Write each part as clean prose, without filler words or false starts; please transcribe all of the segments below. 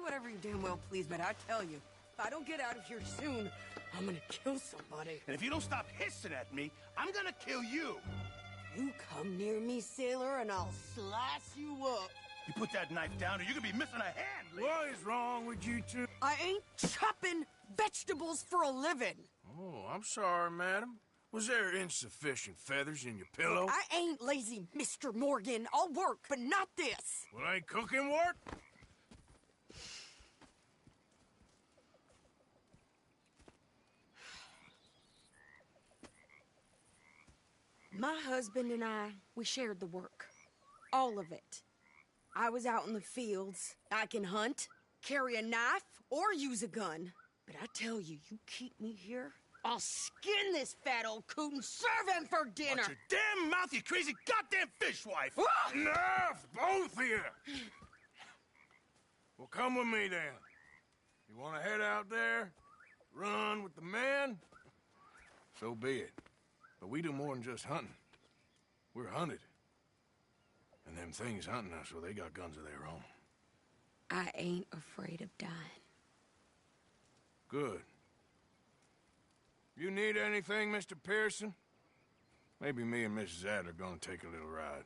whatever you damn well please, but I tell you, if I don't get out of here soon, I'm gonna kill somebody. And if you don't stop hissing at me, I'm gonna kill you. You come near me, sailor, and I'll slice you up. You put that knife down or you're gonna be missing a hand, Lee. What is wrong with you two? I ain't chopping vegetables for a living. Oh, I'm sorry, madam. Was there insufficient feathers in your pillow? I ain't lazy, Mr. Morgan. I'll work, but not this. Well, ain't cooking work? My husband and I, we shared the work. All of it. I was out in the fields. I can hunt, carry a knife, or use a gun. But I tell you, you keep me here, I'll skin this fat old coot and serve him for dinner. Watch your damn mouth, you crazy goddamn fishwife! Enough, both of you! Well, come with me, then. You want to head out there, run with the men? So be it. But we do more than just hunting. We're hunted. And them things hunting us, well, they got guns of their own. I ain't afraid of dying. Good. You need anything, Mr. Pearson? Maybe me and Mrs. Adler gonna take a little ride.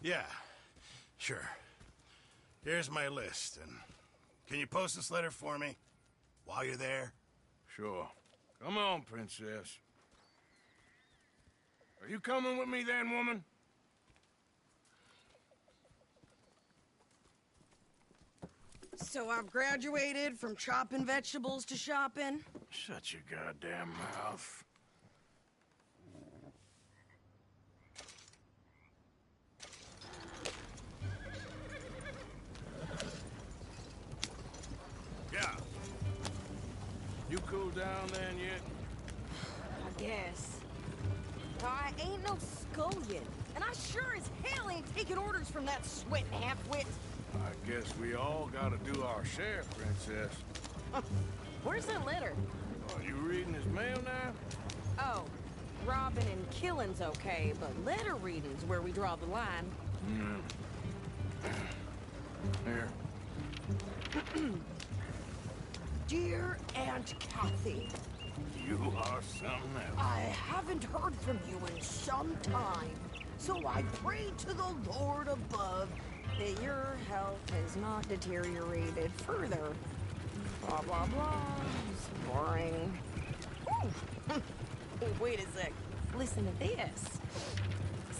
Yeah, sure. Here's my list, and can you post this letter for me while you're there? Sure. Come on, Princess. Are you coming with me then, woman? So I've graduated from chopping vegetables to shopping. Shut your goddamn mouth. Yeah. You cooled down then yet? I guess. I ain't no scullion, and I sure as hell ain't taking orders from that sweating half-wit. I guess we all gotta do our share, Princess. Where's that letter? Are you reading his mail now? Oh, robbing and killing's okay, but letter reading's where we draw the line. Here. Dear Aunt Kathy, You are something else. I haven't heard from you in some time, so I pray to the Lord above that your health has not deteriorated further. Blah, blah, blah. It's boring. Ooh. Wait a sec. Listen to this.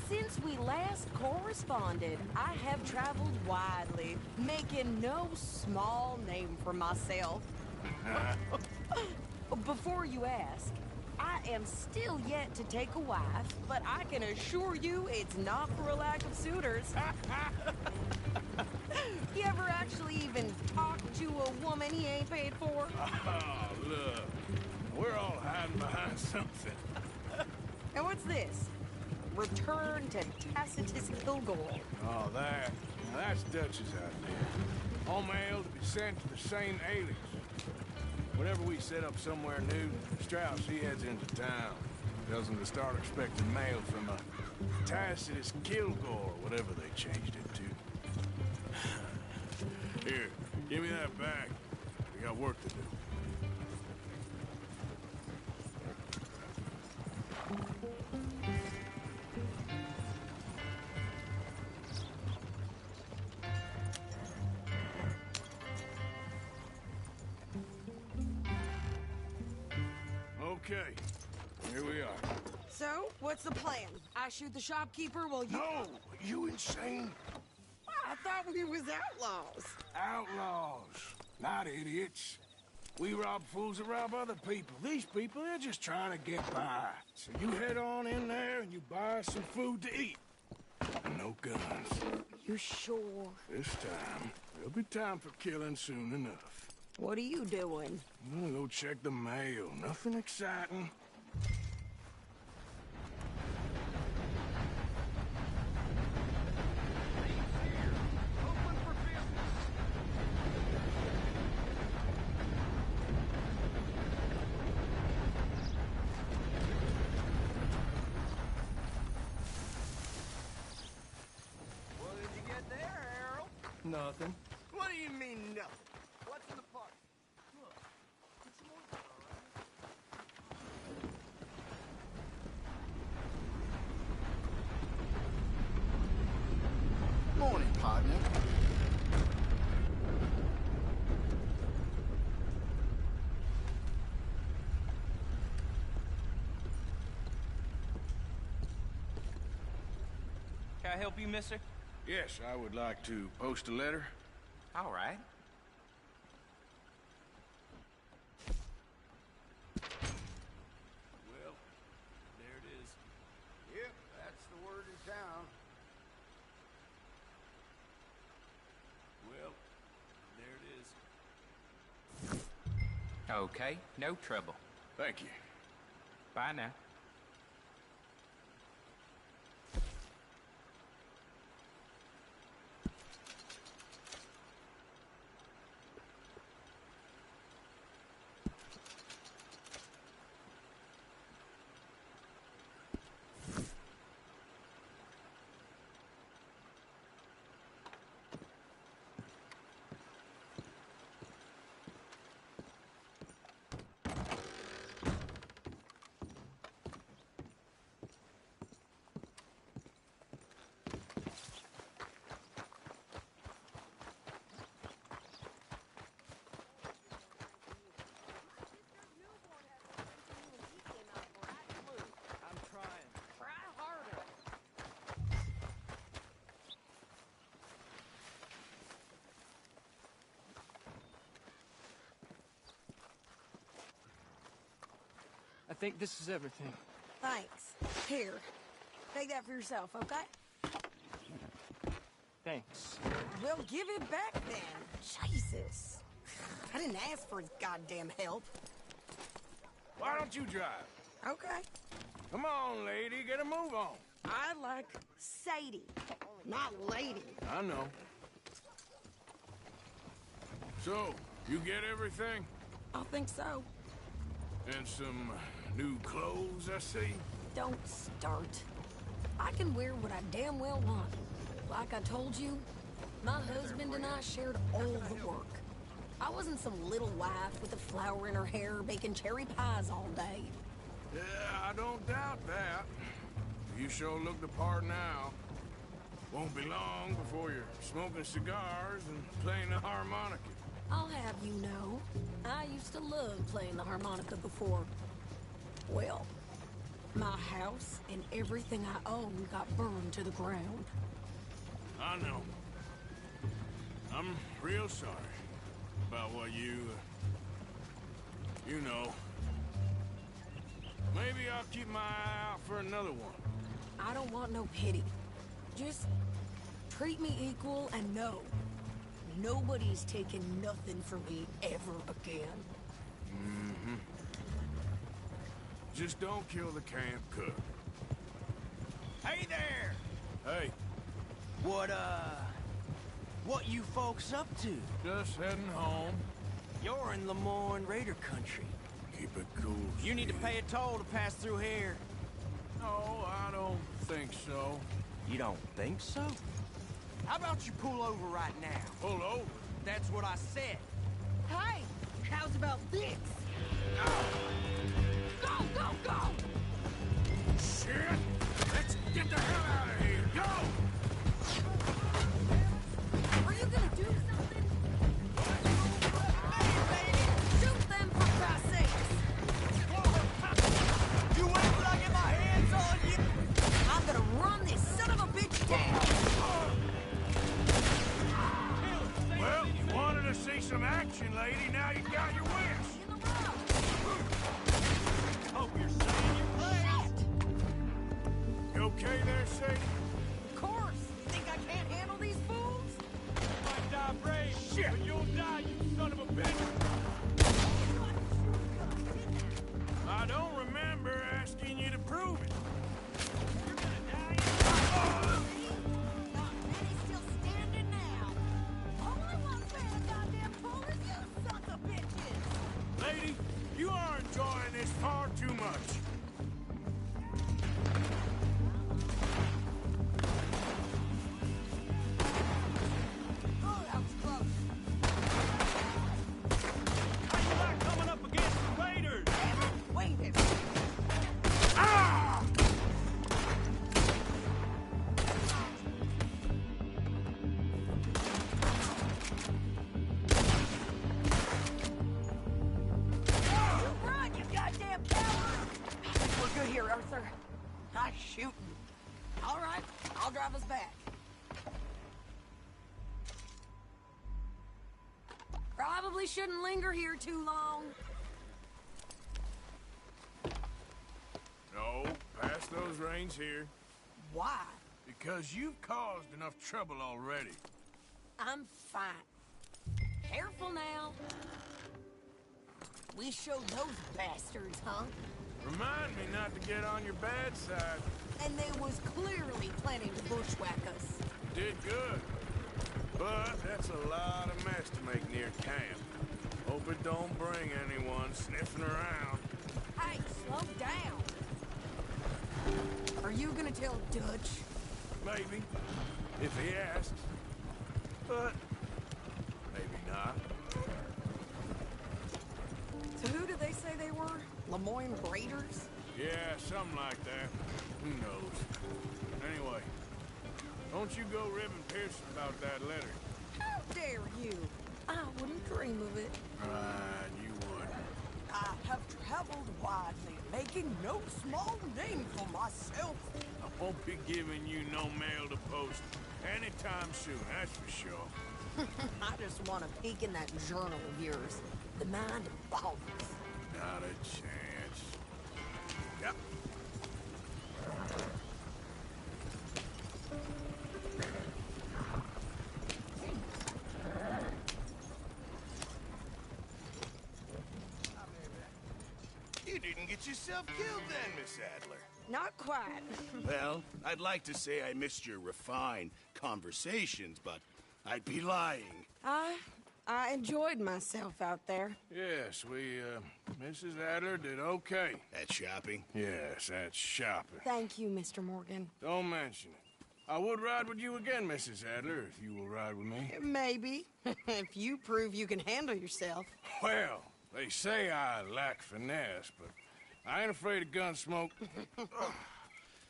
Since we last corresponded, I have traveled widely, making no small name for myself. Before you ask, I am still yet to take a wife, but I can assure you it's not for a lack of suitors. You ever actually even talk to a woman he ain't paid for? Oh, look. We're all hiding behind something. And what's this? Return to Tacitus Kilgore. Oh, that. Now, that's Dutch's idea. All mail to be sent to the same alias. Whenever we set up somewhere new, Strauss, he heads into town. Tells them to start expecting mail from a Tacitus Kilgore, whatever they changed it to. Here, give me that bag. We got work to do. Okay, here we are. So, what's the plan? I shoot the shopkeeper while you... No! You insane? I thought we was outlaws. Outlaws, not idiots. We rob fools that rob other people. These people, they're just trying to get by. So you head on in there and you buy some food to eat. No guns. You sure? This time, there'll be time for killing soon enough. What are you doing? I'm gonna go check the mail. Nothing exciting. What did you get there, Harold? Nothing. What do you mean, nothing? I help you, mister? Yes, I would like to post a letter. All right. Well, there it is. Yep, that's the word in town. Well, there it is. Okay, no trouble. Thank you. Bye now. I think this is everything. Thanks. Here. Take that for yourself, okay? Thanks. Well, give it back then. Jesus. I didn't ask for his goddamn help. Why don't you drive? Okay. Come on, lady, get a move on. I like Sadie, not lady. I know. So, you get everything? I think so. And some new clothes, I see? Don't start. I can wear what I damn well want. Like I told you, my husband and I shared all the work. I wasn't some little wife with a flower in her hair baking cherry pies all day. Yeah, I don't doubt that. You sure look the part now. Won't be long before you're smoking cigars and playing the harmonica. I'll have you know, I used to love playing the harmonica before. Well, my house and everything I own got burned to the ground. I know. I'm real sorry about what you know. Maybe I'll keep my eye out for another one. I don't want no pity. Just treat me equal and know nobody's taking nothing from me ever again. Mm-hmm. Just don't kill the camp cook. Hey there! Hey, What you folks up to? just heading home. You're in Lemoyne Raider country. Keep it cool. You need to sweetie. pay a toll to pass through here. No, I don't think so. You don't think so? How about you pull over right now? Pull over. That's what I said. Hey, how's about this? Go, go, go! Shit! Let's get the hell out of here! Go! Are you gonna do something? Hey, baby! Shoot them for Christ's sakes! You wait till I get my hands on you! I'm gonna run this son of a bitch down! Well, you wanted to see some action, lady. Now you got your wish. Hope you're saying your place. You okay there, Sadie? Of course! You think I can't handle these fools? You might die brave, Shit. but you'll die, you son of a bitch! I don't remember asking you to prove it. You're gonna die. Not many still standing now. Only one fan of goddamn pull is you sons of bitches! Lady, you are enjoying this far too much. Oh, that was close. How you like coming up against the Raiders? Damn it! Wait it! Ah! Run, you goddamn coward! We're good here, Arthur. Nice shooting. All right, I'll drive us back. Probably shouldn't linger here too long. No, pass those reins here. Why? Because you've caused enough trouble already. I'm fine. Careful now. We showed those bastards, huh? Remind me not to get on your bad side. And they was clearly planning to bushwhack us. You did good. But that's a lot of mess to make near camp. Hope it don't bring anyone sniffing around. Hey, slow down. Are you gonna tell Dutch? Maybe, if he asks. But maybe not. So who did they say they were? Lemoyne Raiders? Yeah, something like that. Who knows? Anyway, don't you go ribbing Pearson about that letter. How dare you? I wouldn't dream of it. Right, you would. I have traveled widely, making no small name for myself. I won't be giving you no mail to post anytime soon, that's for sure. I just want to peek in that journal of yours. The mind boggles. Not a chance. Yep. You didn't get yourself killed then, Miss Adler. Not quite. Well, I'd like to say I missed your refined conversations, but I'd be lying. I enjoyed myself out there. Yes, Mrs. Adler did okay. At shopping? Yes, that's shopping. Thank you, Mr. Morgan. Don't mention it. I would ride with you again, Mrs. Adler, if you will ride with me. Maybe. If you prove you can handle yourself. Well, they say I lack finesse, but I ain't afraid of gun smoke.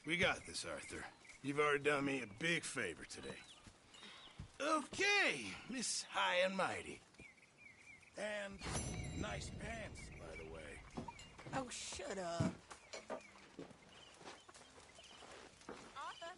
We got this, Arthur. You've already done me a big favor today. Okay, Miss High and Mighty. And nice pants, by the way. Oh, shut up. Arthur.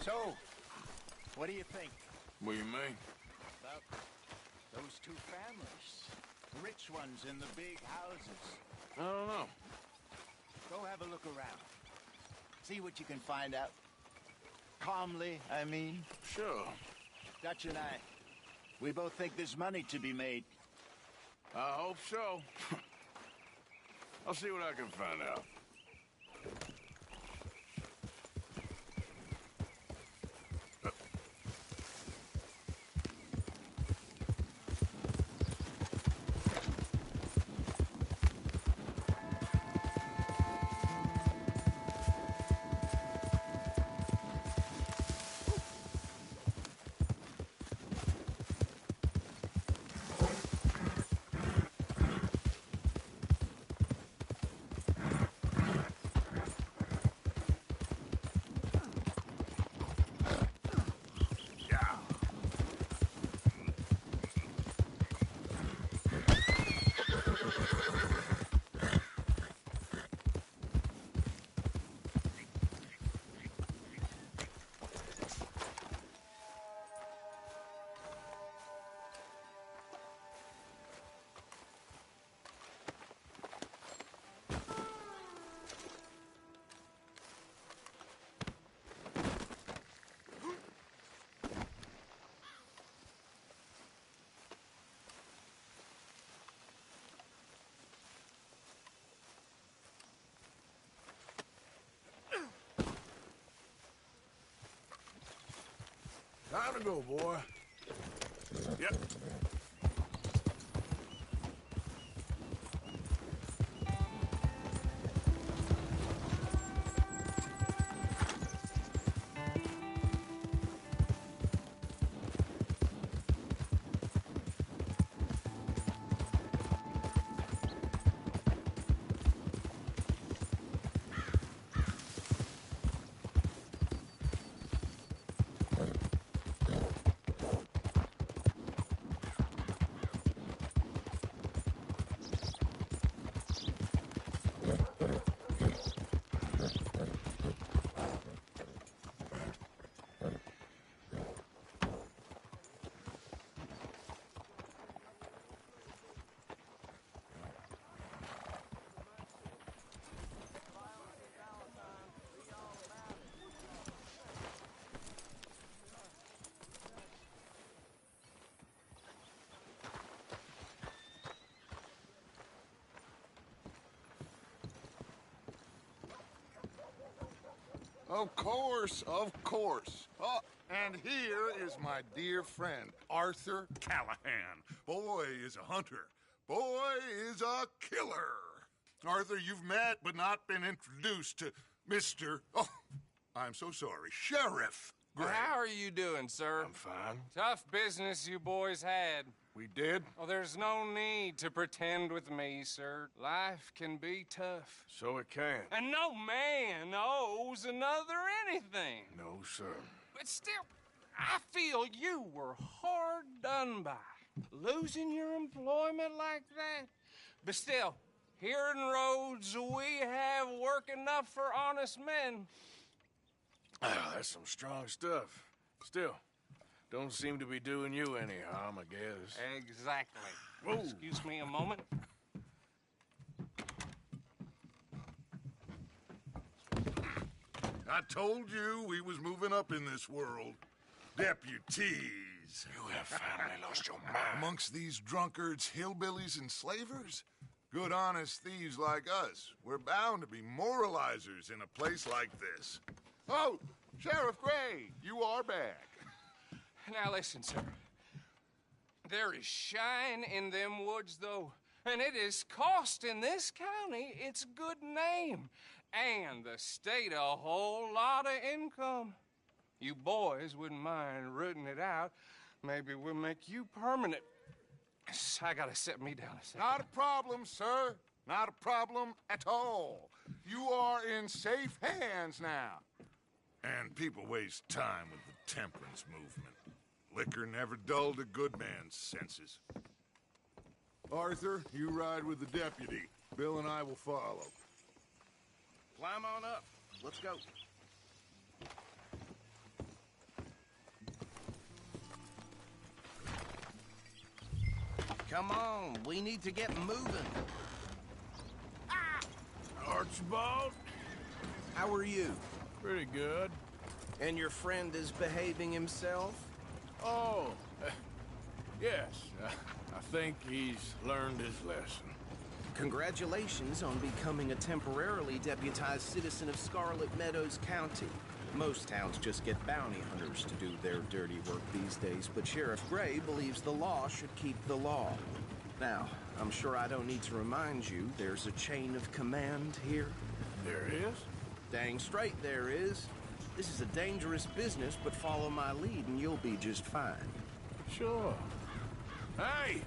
So, what do you think What do you mean? about those two families? The rich ones in the big houses. I don't know. Go have a look around. See what you can find out. Calmly, I mean. Sure. Dutch and I, we both think there's money to be made. I hope so. I'll see what I can find out. Time to go, boy. Yep. Of course, of course. Oh, and here is my dear friend, Arthur Callahan. Boy is a hunter. Boy is a killer. Arthur, you've met but not been introduced to Mr. Oh, I'm so sorry, Sheriff Gray. How are you doing, sir? I'm fine. Tough business you boys had. We did? Oh, there's no need to pretend with me, sir. Life can be tough. So it can. And no man owes another anything. No, sir. But still, I feel you were hard done by. Losing your employment like that. But still, here in Rhodes, we have work enough for honest men. Ah, that's some strong stuff. Still, don't seem to be doing you any harm, I guess. Exactly. Whoa. Excuse me a moment. I told you we was moving up in this world. Deputies. You have finally lost your mind. Amongst these drunkards, hillbillies, and slavers? Good, honest thieves like us. We're bound to be moralizers in a place like this. Oh, Sheriff Gray, you are back. Now listen, sir. There is shine in them woods, though, and it is costing this county its good name and the state a whole lot of income. You boys wouldn't mind rooting it out. Maybe we'll make you permanent. I gotta set me down a second. Not a problem, sir. Not a problem at all. You are in safe hands now. And people waste time with the temperance movement. Liquor never dulled a good man's senses. Arthur, you ride with the deputy. Bill and I will follow. Climb on up. Let's go. Come on, we need to get moving. Archibald? How are you? Pretty good. And your friend is behaving himself? Oh, yes. I think he's learned his lesson. Congratulations on becoming a temporarily deputized citizen of Scarlet Meadows County. Most towns just get bounty hunters to do their dirty work these days, but Sheriff Gray believes the law should keep the law. Now, I'm sure I don't need to remind you, there's a chain of command here. There is? Dang straight there is. This is a dangerous business, but follow my lead and you'll be just fine. Sure. Hey!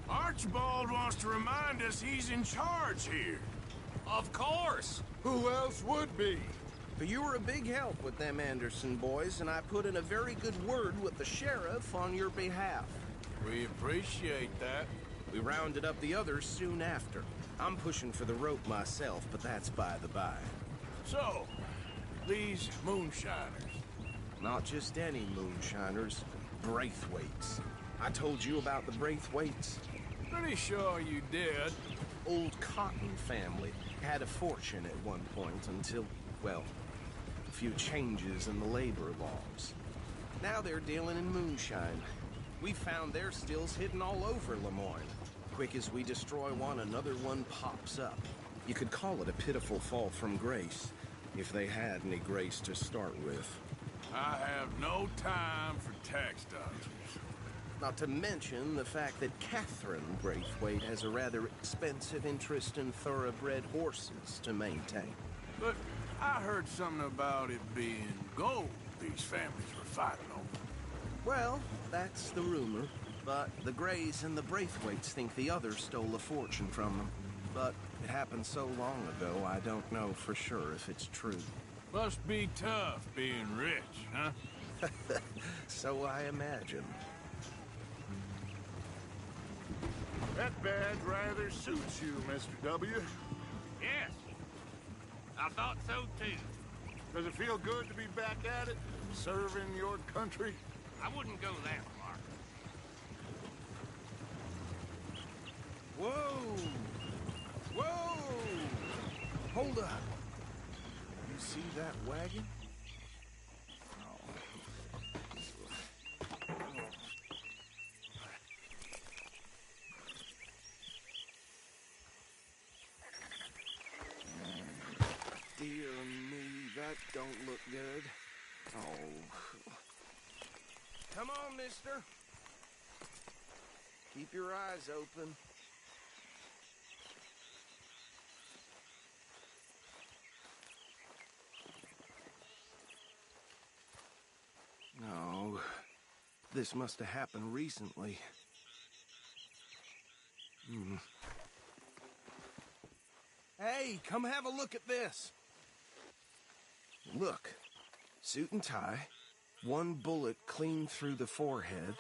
Archibald wants to remind us he's in charge here. Of course. Who else would be? But you were a big help with them Anderson boys, and I put in a very good word with the sheriff on your behalf. We appreciate that. We rounded up the others soon after. I'm pushing for the rope myself, but that's by the by. So, these moonshiners. Not just any moonshiners, Braithwaites. I told you about the Braithwaites? Pretty sure you did. Old Cotton family had a fortune at one point until, well, a few changes in the labor laws. Now they're dealing in moonshine. We found their stills hidden all over Lemoyne. Quick as we destroy one, another one pops up. You could call it a pitiful fall from grace, if they had any grace to start with. I have no time for tax dodgers. Not to mention the fact that Catherine Braithwaite has a rather expensive interest in thoroughbred horses to maintain. But I heard something about it being gold these families were fighting over. Well, that's the rumor. But the Grays and the Braithwaites think the others stole a fortune from them. But it happened so long ago, I don't know for sure if it's true. Must be tough being rich, huh? So I imagine. That badge rather suits you, Mr. W. Yes. I thought so, too. Does it feel good to be back at it, serving your country? I wouldn't go that far. Whoa! Whoa! Hold up. You see that wagon? Dear me, that don't look good. Oh. Come on, mister. Keep your eyes open. No. This must have happened recently. Hey, come have a look at this. Look. Suit and tie. One bullet clean through the forehead.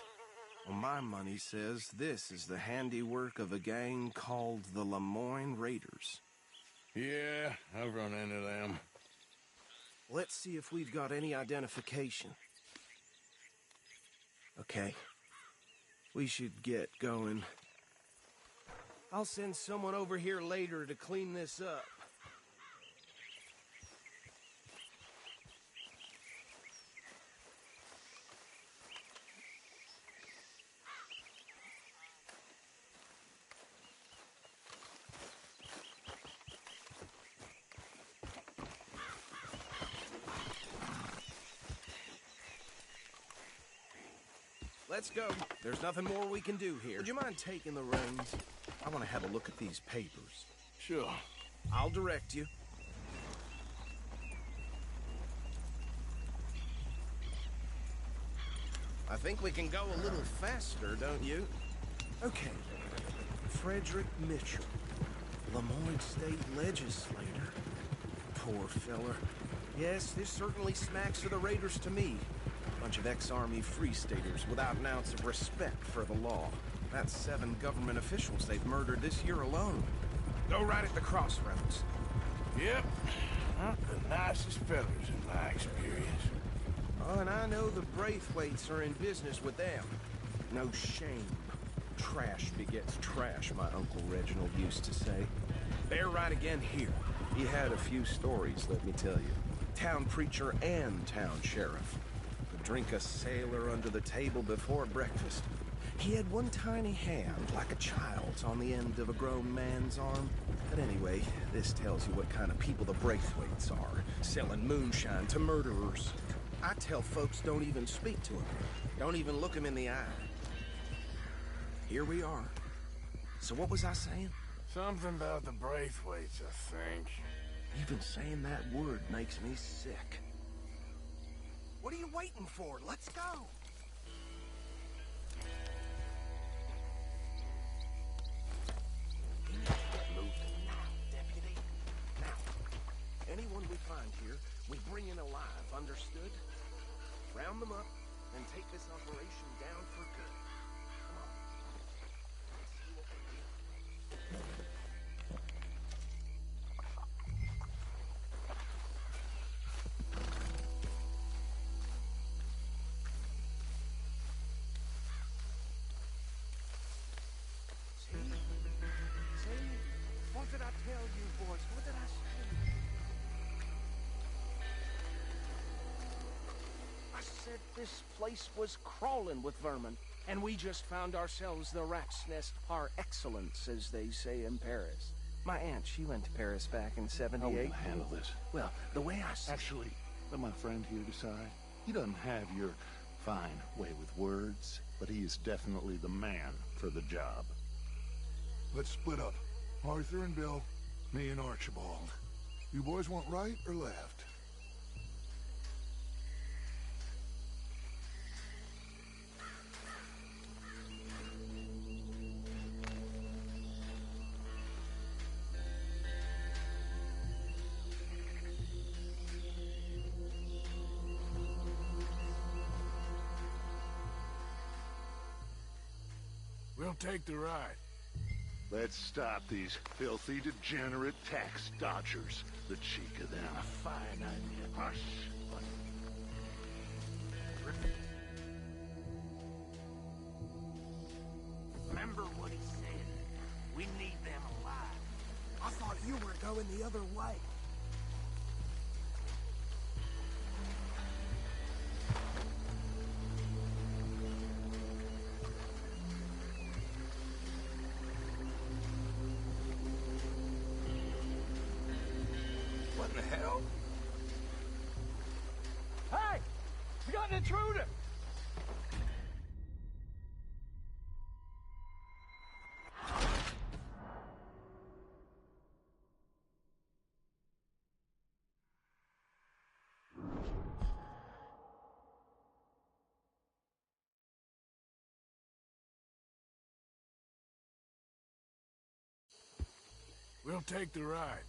Well, my money says this is the handiwork of a gang called the Lemoyne Raiders. Yeah, I've run into them. Let's see if we've got any identification. Okay. We should get going. I'll send someone over here later to clean this up. Let's go. There's nothing more we can do here. Would you mind taking the reins? I want to have a look at these papers. Sure. I'll direct you. I think we can go a little faster, don't you? Okay. Frederick Mitchell, Lemoyne State Legislator. Poor feller. Yes, this certainly smacks of the Raiders to me. Bunch of ex-Army Free Staters without an ounce of respect for the law. That's 7 government officials they've murdered this year alone. Go right at the crossroads. Yep. Not the nicest fellas in my experience. Oh, and I know the Braithwaites are in business with them. No shame. Trash begets trash, my Uncle Reginald used to say. They're right again here. He had a few stories, let me tell you. Town preacher and town sheriff. Could drink a sailor under the table before breakfast. He had one tiny hand, like a child's, on the end of a grown man's arm. But anyway, this tells you what kind of people the Braithwaites are, selling moonshine to murderers. I tell folks don't even speak to them. Don't even look them in the eye. Here we are. So what was I saying? Something about the Braithwaites, I think. Even saying that word makes me sick. What are you waiting for? Let's go! Deputy. Now, anyone we find here, we bring in alive, understood? Round them up and take this operation down for good. Come on. Let's see what we do. What did I tell you, boys? What did I say? I said this place was crawling with vermin, and we just found ourselves the rat's nest par excellence, as they say in Paris. My aunt, she went to Paris back in '78. How will you handle this? Well, the way I see... Actually, let my friend here decide. He doesn't have your fine way with words, but he is definitely the man for the job. Let's split up. Arthur and Bill, me and Archibald. You boys want right or left? We'll take the ride. Let's stop these filthy, degenerate tax dodgers. The cheek of them. A fine idea. Hush. Remember what he said. We need them alive. I thought you were going the other way. What in the hell? Hey! We got an intruder! We'll take the ride.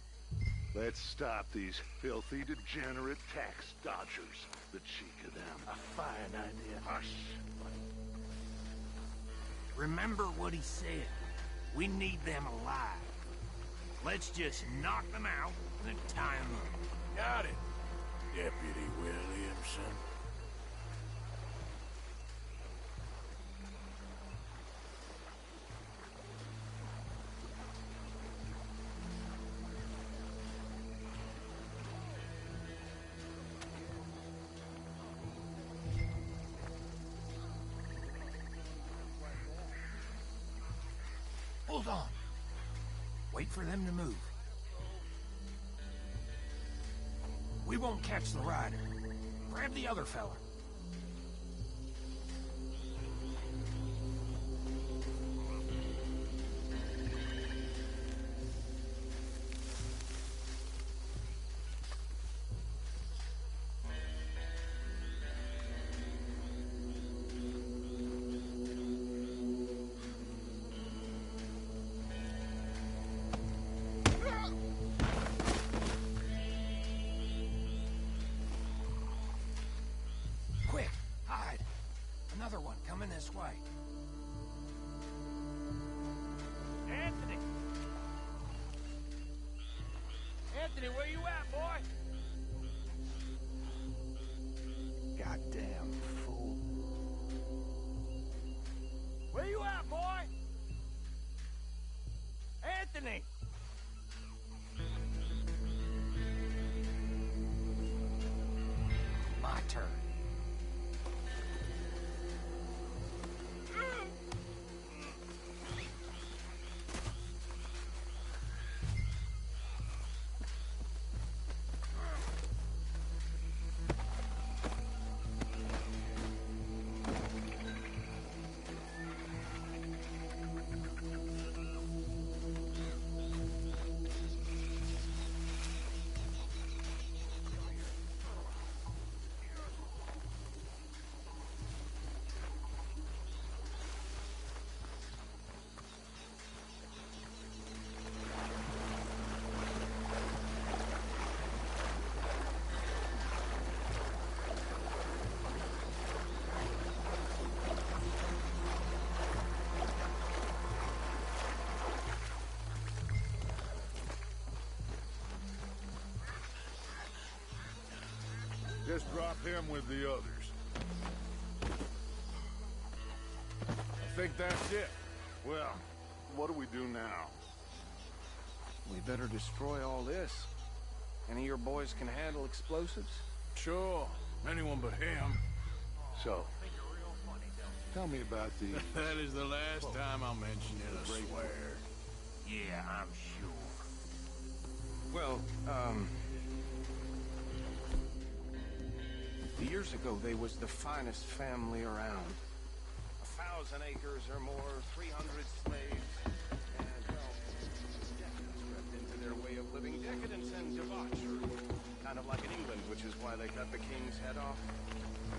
Let's stop these filthy, degenerate tax dodgers. The cheek of them. A fine idea. Hush. Remember what he said. We need them alive. Let's just knock them out and tie them up. Got it, Deputy Williamson. Hold on. Wait for them to move. We won't catch the rider. Grab the other fella. Quick, hide. Another one coming this way. Anthony! Anthony, where you at, boy? Goddamn fool. Where you at, boy? Anthony! Just drop him with the others. I think that's it. Well, what do we do now? We better destroy all this. Any of your boys can handle explosives? Sure. Anyone but him. So, tell me about the... That is the last time I'll mention it, I swear. Yeah, I'm sure. Well, years ago, they was the finest family around. 1,000 acres or more, 300 slaves, and, well, decadence crept into their way of living. Decadence and debauchery. Kind of like in England, which is why they cut the king's head off.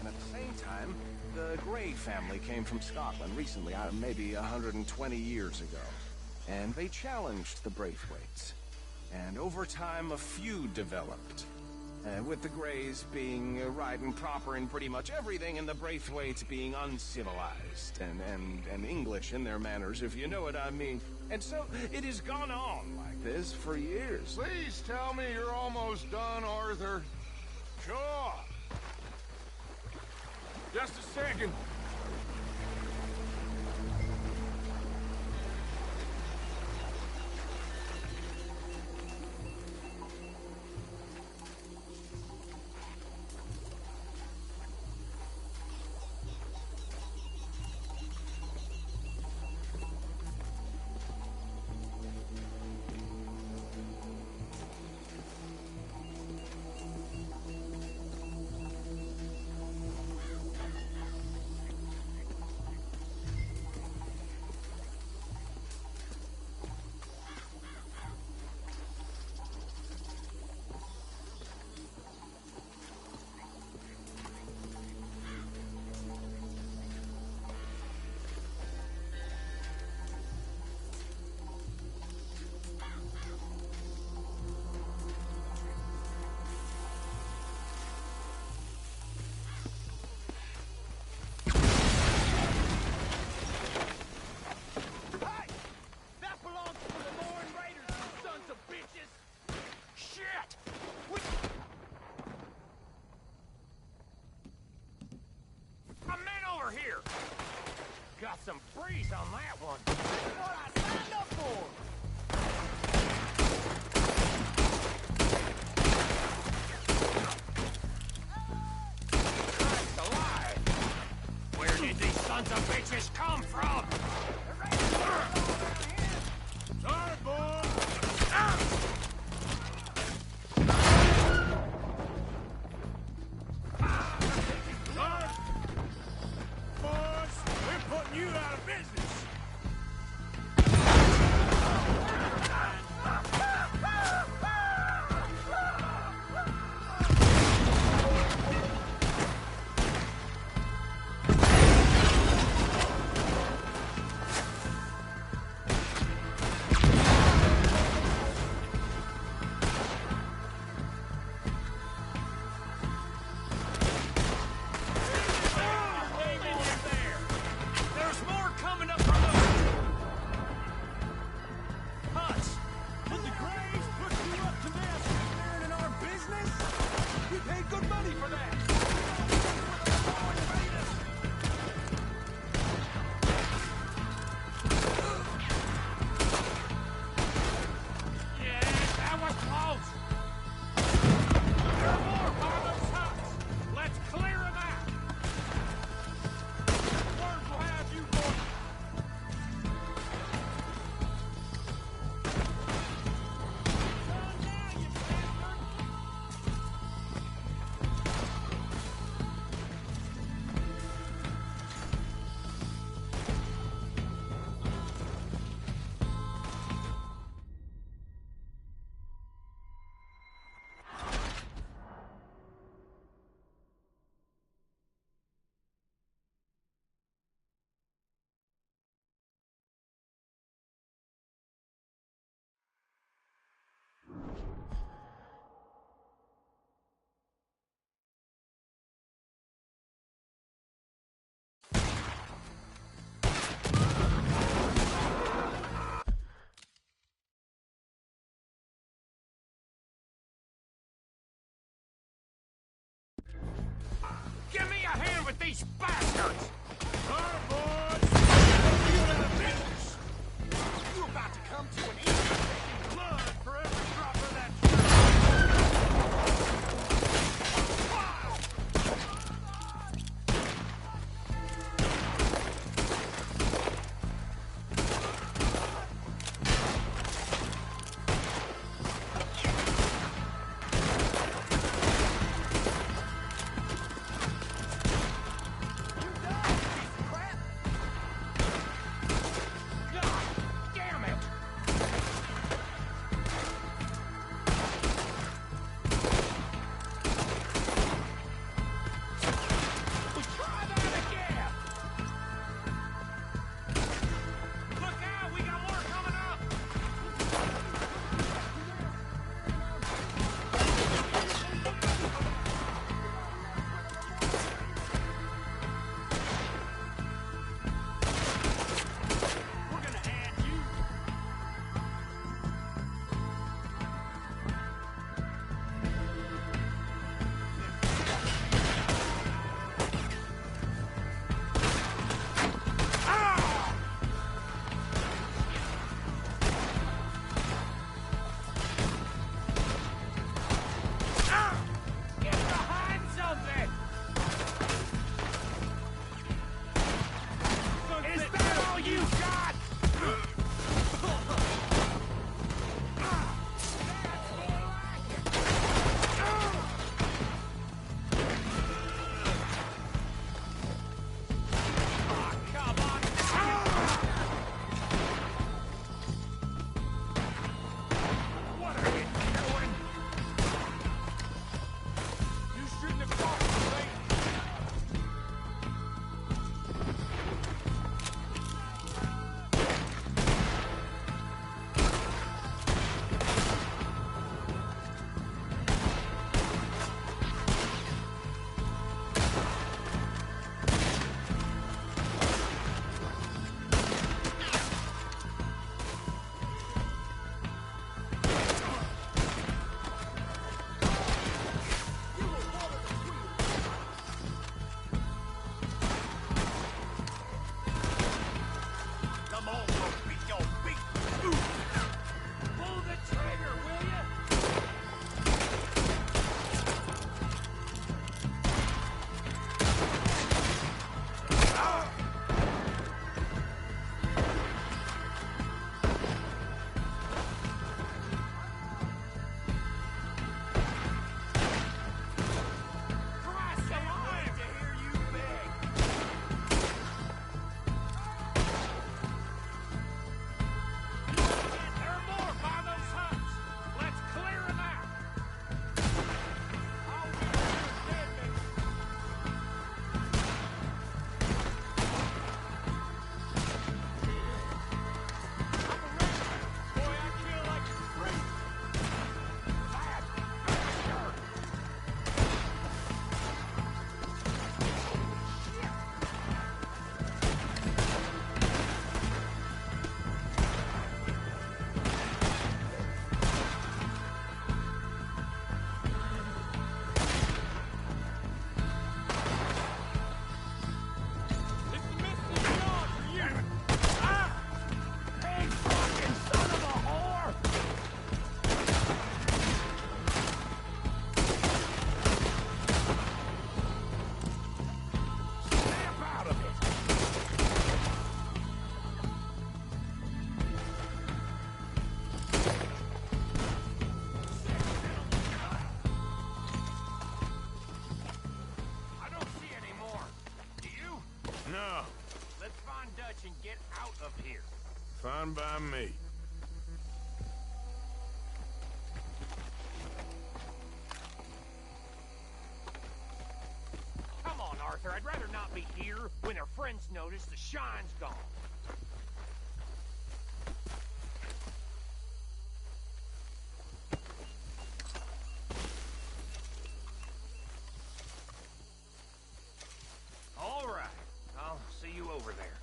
And at the same time, the Grey family came from Scotland recently, maybe 120 years ago. And they challenged the Braithwaites. And over time, a feud developed. With the Greys being right and proper in pretty much everything, and the Braithwaites being uncivilized and English in their manners, if you know what I mean. And so, it has gone on like this for years. Please tell me you're almost done, Arthur. Sure. Just a second. Got some breeze on that one. That's what I signed up for. Christ alive! Where did these sons of bitches come from? Sorry, boy. You out of business! these bastards! All right, boys! You're out of business! You about to come to an end? Taking blood for every drop of that Fine by me. Come on, Arthur. I'd rather not be here when our friends notice the shine's gone. All right. I'll see you over there.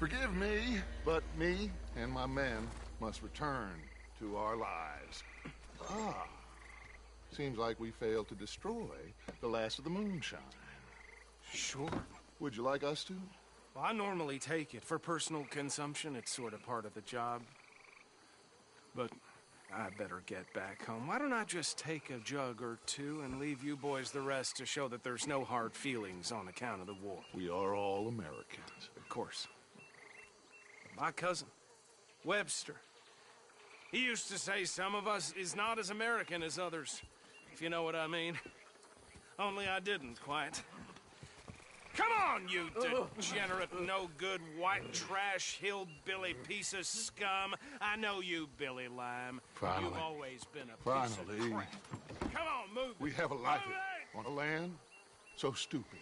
Forgive me, but me and my men must return to our lives. Ah. Seems like we failed to destroy the last of the moonshine. Sure. Would you like us to? Well, I normally take it. For personal consumption, it's sort of part of the job. But I better get back home. Why don't I just take a jug or two and leave you boys the rest to show that there's no hard feelings on account of the war? We are all Americans. Of course. My cousin, Webster, he used to say some of us is not as American as others, if you know what I mean. Only I didn't quite. Come on, you degenerate, no-good, white trash, hillbilly piece of scum. I know you, Billy Lime. Finally. You've always been a piece of crap. Come on, move it. We have a life Move on a land so stupid,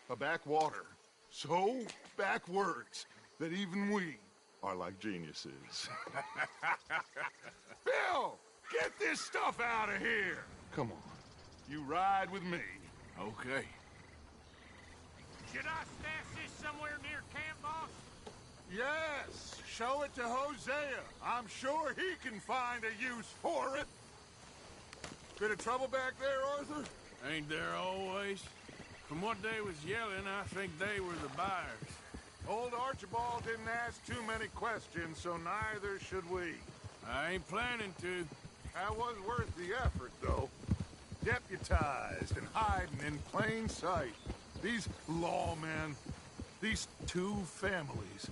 a backwater so backwards that even we are like geniuses. Bill, get this stuff out of here. Come on, you ride with me. Okay. Should I stash this somewhere near camp, boss? Yes, show it to Hosea. I'm sure he can find a use for it. Bit of trouble back there, Arthur? Ain't there always? From what they was yelling, I think they were the buyers. Old Archibald didn't ask too many questions, so neither should we. I ain't planning to. That was worth the effort, though. Deputized and hiding in plain sight. These lawmen, these two families.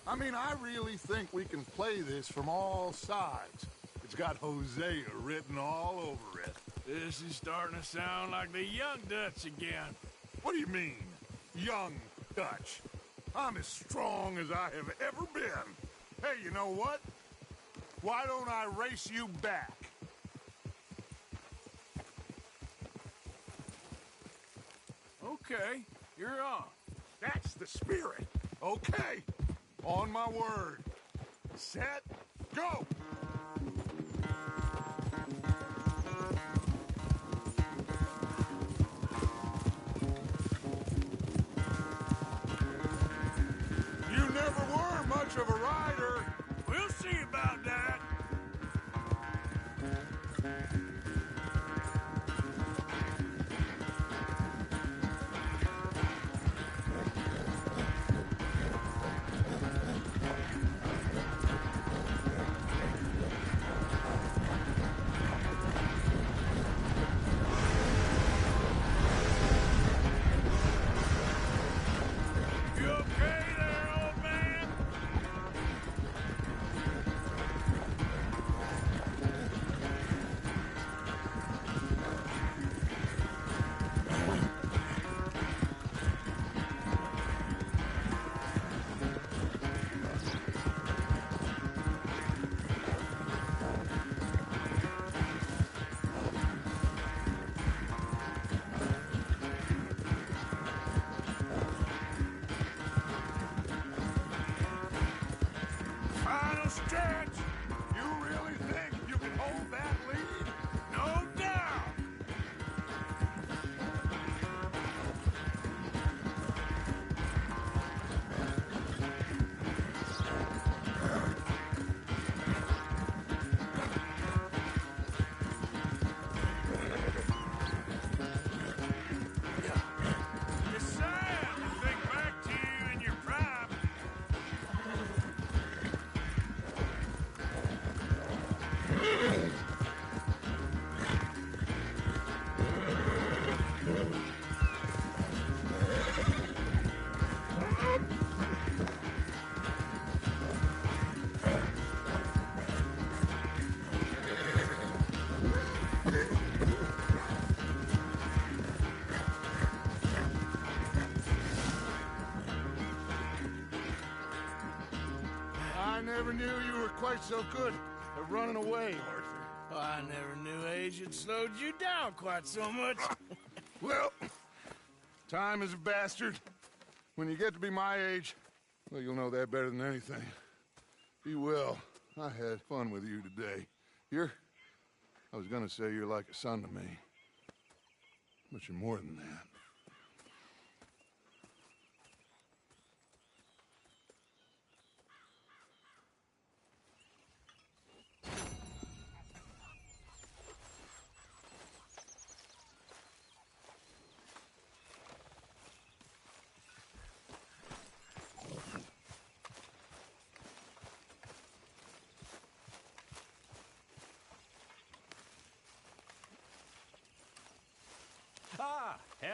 I mean, I really think we can play this from all sides. It's got Hosea written all over it. This is starting to sound like the Young Dutch again. What do you mean, young Dutch? I'm as strong as I have ever been. Hey, you know what? Why don't I race you back? Okay, you're on. That's the spirit. Okay, on my word. Set, go! You never were much of a rider. We'll see about that. You okay there, old man? Final stretch! You really think you can hold that lead? No doubt! You sound, think back to you in your prime. I never knew you were quite so good at running away, Arthur. I never knew age had slowed you down quite so much. Well, time is a bastard. When you get to be my age, well, you'll know that better than anything. Be well. I had fun with you today. I was gonna say you're like a son to me. But you're more than that.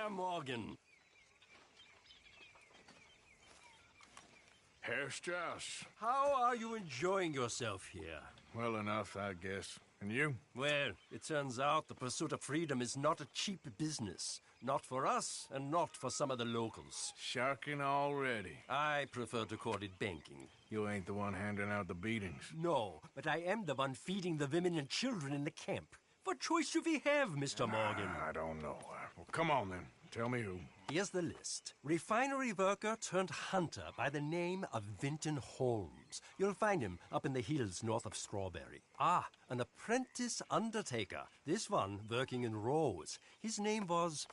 Mr. Morgan. Herr Strauss. How are you enjoying yourself here? Well enough, I guess. And you? Well, it turns out the pursuit of freedom is not a cheap business. Not for us, and not for some of the locals. Sharking already. I prefer to call it banking. You ain't the one handing out the beatings. No, but I am the one feeding the women and children in the camp. What choice do we have, Mr. Morgan? I don't know. Well, come on then. Tell me who. Here's the list. Refinery worker turned hunter by the name of Vinton Holmes. You'll find him up in the hills north of Strawberry. Ah, an apprentice undertaker. This one working in Rose. His name was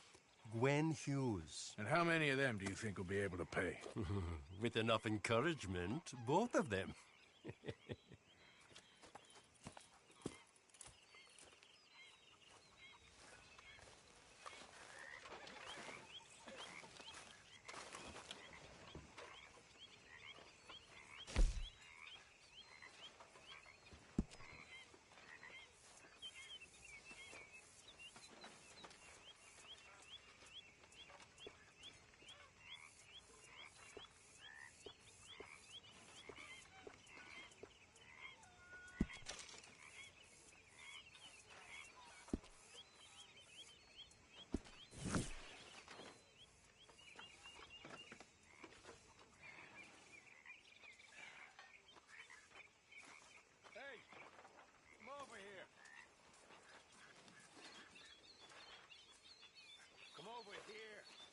Gwen Hughes. And how many of them do you think will be able to pay? With enough encouragement, both of them.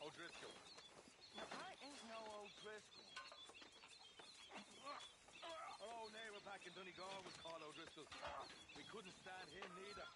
O'Driscoll. I ain't no O'Driscoll. Our old neighbor back in Donegal was called O'Driscoll. We couldn't stand him neither.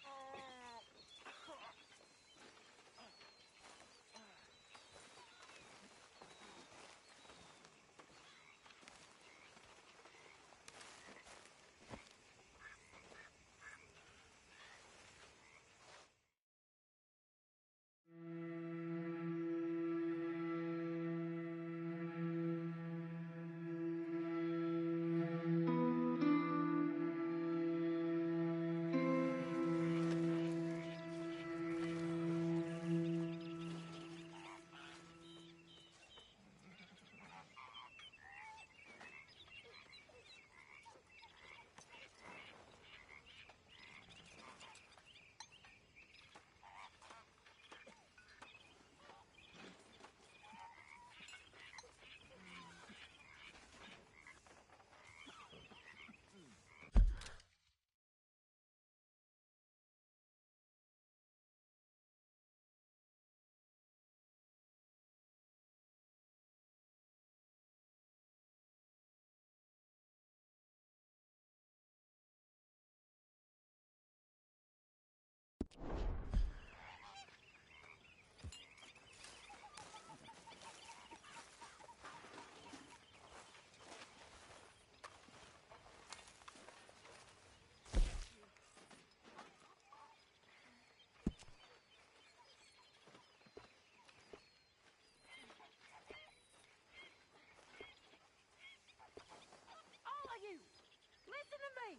Listen to me.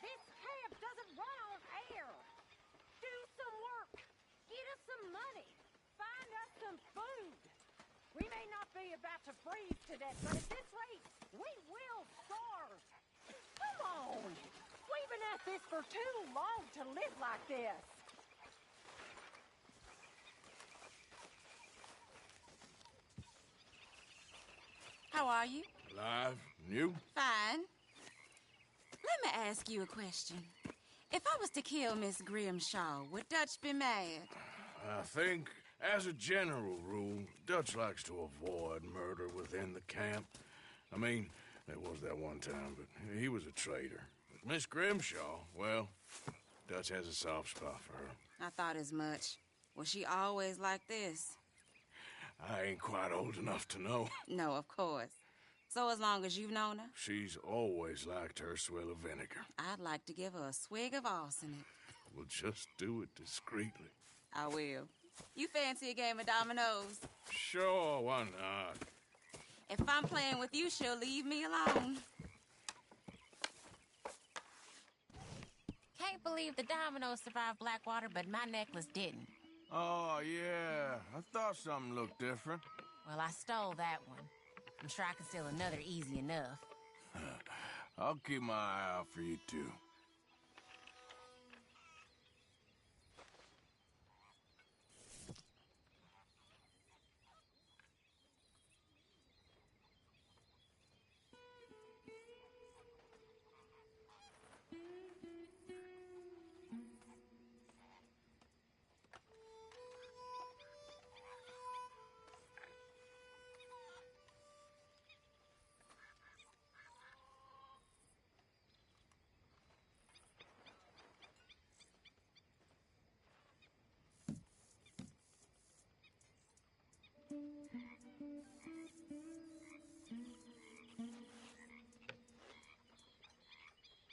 This camp doesn't run on air. Do some work. Get us some money. Find us some food. We may not be about to freeze to death, but at this rate, we will starve. Come on. We've been at this for too long to live like this. How are you? Alive. And you? Fine. Let me ask you a question. If I was to kill Miss Grimshaw, would Dutch be mad? I think, as a general rule, Dutch likes to avoid murder within the camp. I mean, there was that one time, but he was a traitor. But Miss Grimshaw, well, Dutch has a soft spot for her. I thought as much. Was she always like this? I ain't quite old enough to know. No, of course. So as long as you've known her? She's always liked her swill of vinegar. I'd like to give her a swig of arsenic. We'll just do it discreetly. I will. You fancy a game of dominoes? Sure, why not? If I'm playing with you, she'll leave me alone. Can't believe the dominoes survived Blackwater, but my necklace didn't. Oh, yeah. I thought something looked different. Well, I stole that one. I'm sure I can steal another easy enough. I'll keep my eye out for you, too.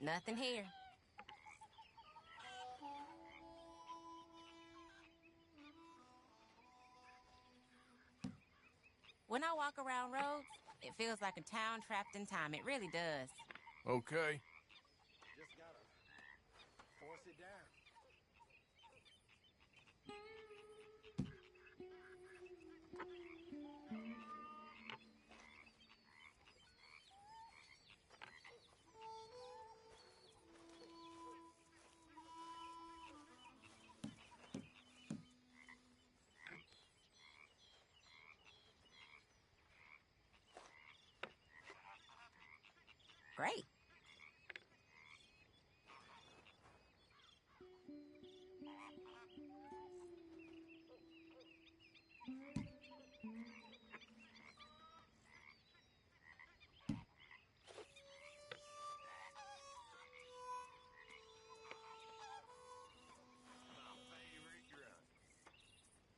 Nothing here. When I walk around roads, it feels like a town trapped in time. It really does. Okay. Just gotta force it down. Great.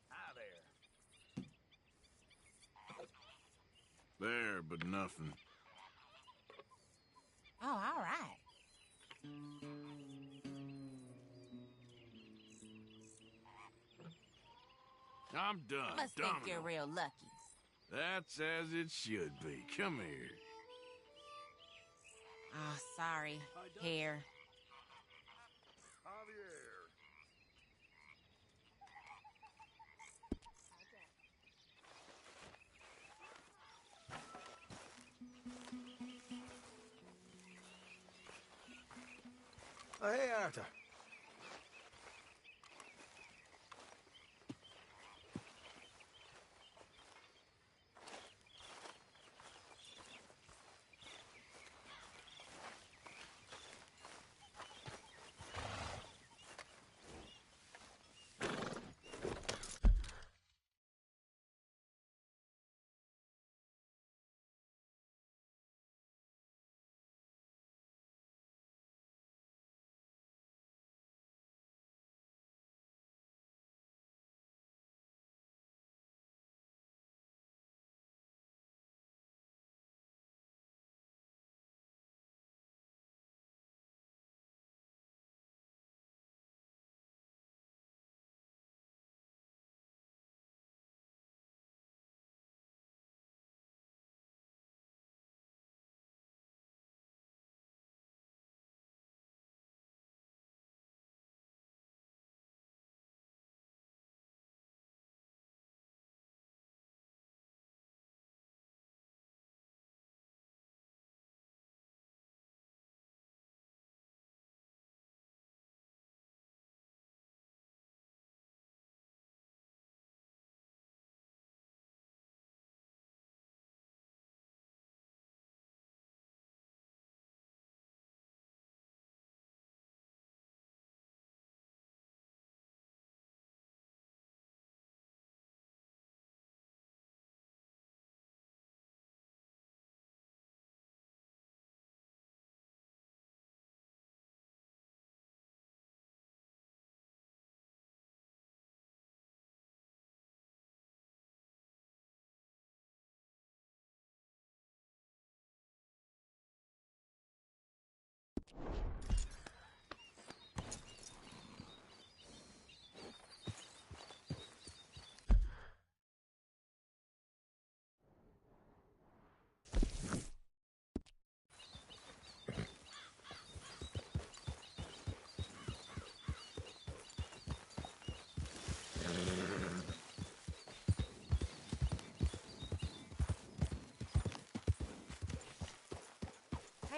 Hi there. There, but nothing. Oh, all right. I'm done. Must Domino. think you're real lucky. That's as it should be. Come here. Oh, sorry. Here. Javier. Oh, hey, Arthur.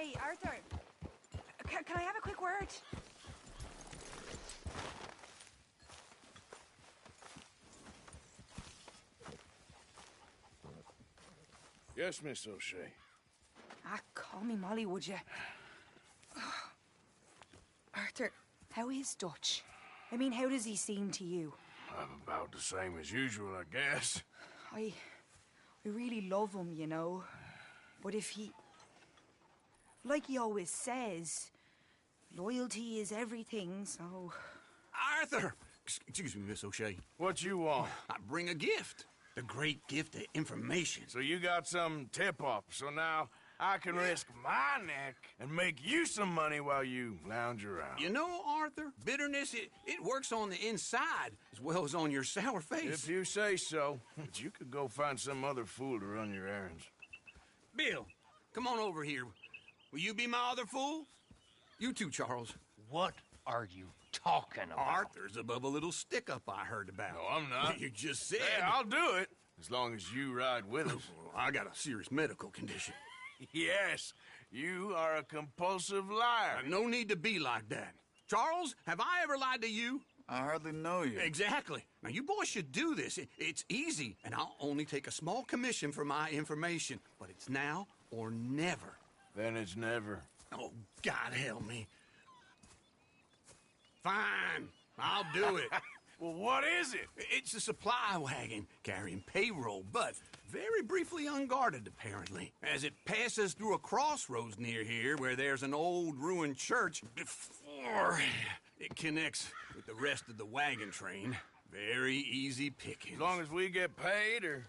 Hey, Arthur. Can I have a quick word? Yes, Miss O'Shea. Ah, call me Molly, would you? Arthur, how is Dutch? I mean, how does he seem to you? I'm about the same as usual, I guess. I really love him, you know. But if he... Like he always says, loyalty is everything, so... Arthur! Excuse me, Miss O'Shea. What you want? I bring a gift. The great gift of information. So you got some tip-off, so now I can risk my neck and make you some money while you lounge around. You know, Arthur, bitterness, it works on the inside as well as on your sour face. If you say so. But you could go find some other fool to run your errands. Bill, come on over here. Will you be my other fool? You too, Charles. What are you talking about? Arthur's above a little stick-up I heard about. No, I'm not. You just said... Hey, I'll do it, as long as you ride with us. I got a serious medical condition. Yes, you are a compulsive liar. No need to be like that. Charles, have I ever lied to you? I hardly know you. Exactly. Now, you boys should do this. It's easy, and I'll only take a small commission for my information. But it's now or never. Then it's never. Oh, God help me. Fine. I'll do it. Well, what is it? It's a supply wagon carrying payroll, but very briefly unguarded, apparently. As it passes through a crossroads near here where there's an old ruined church before it connects with the rest of the wagon train. Very easy pickings. As long as we get paid or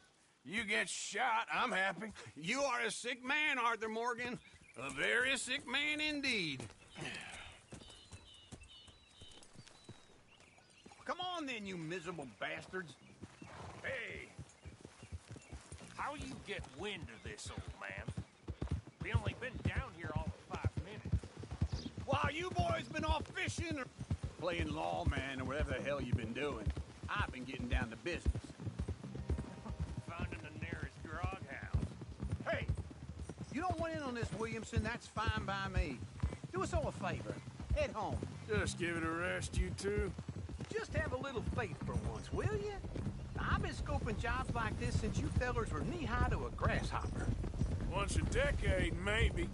you get shot, I'm happy. You are a sick man, Arthur Morgan. A very sick man indeed. Come on then, you miserable bastards. Hey! How you get wind of this, old man? We only been down here all of 5 minutes. While you boys been off fishing or playing lawman or whatever the hell you've been doing, I've been getting down to business. Finding the nearest grog house. Hey! You don't want in on this, Williamson, that's fine by me. Do us all a favor. Head home. Just give it a rest, you two. Just have a little faith for once, will you? I've been scoping jobs like this since you fellers were knee-high to a grasshopper. Once a decade, maybe.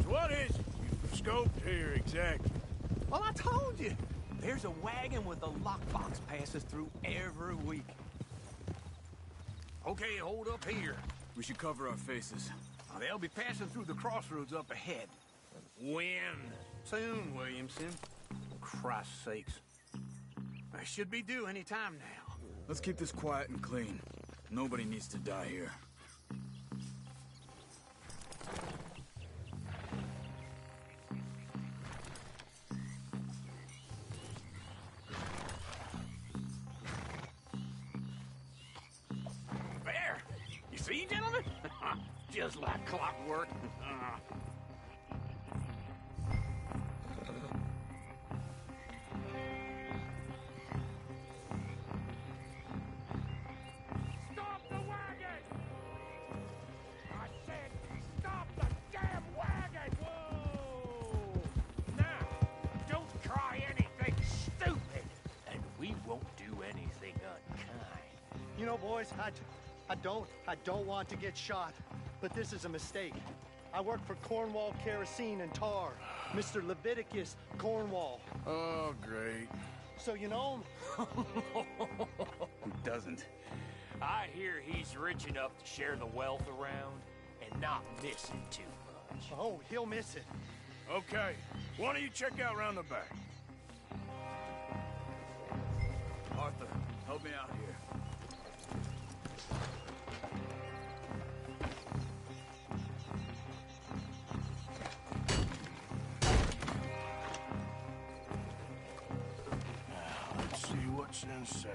So what is it you've scoped here exactly? Well, I told you. There's a wagon with a lockbox passes through every week. Okay, hold up here. We should cover our faces. They'll be passing through the crossroads up ahead. When? Soon, Williamson. For Christ's sakes. I should be due any time now. Let's keep this quiet and clean. Nobody needs to die here. There! You see, gentlemen? Just like clockwork. Stop the wagon! I said, stop the damn wagon! Whoa! Now, don't try anything stupid, and we won't do anything unkind. You know, boys, I don't want to get shot, but this is a mistake. I work for Cornwall Kerosene and Tar, Mr. Leviticus Cornwall. Oh, great. So you know him? Who doesn't? I hear he's rich enough to share the wealth around and not miss it too much. Oh, he'll miss it. Okay, why don't you check out round the back? Arthur, help me out here. Let's see what's inside.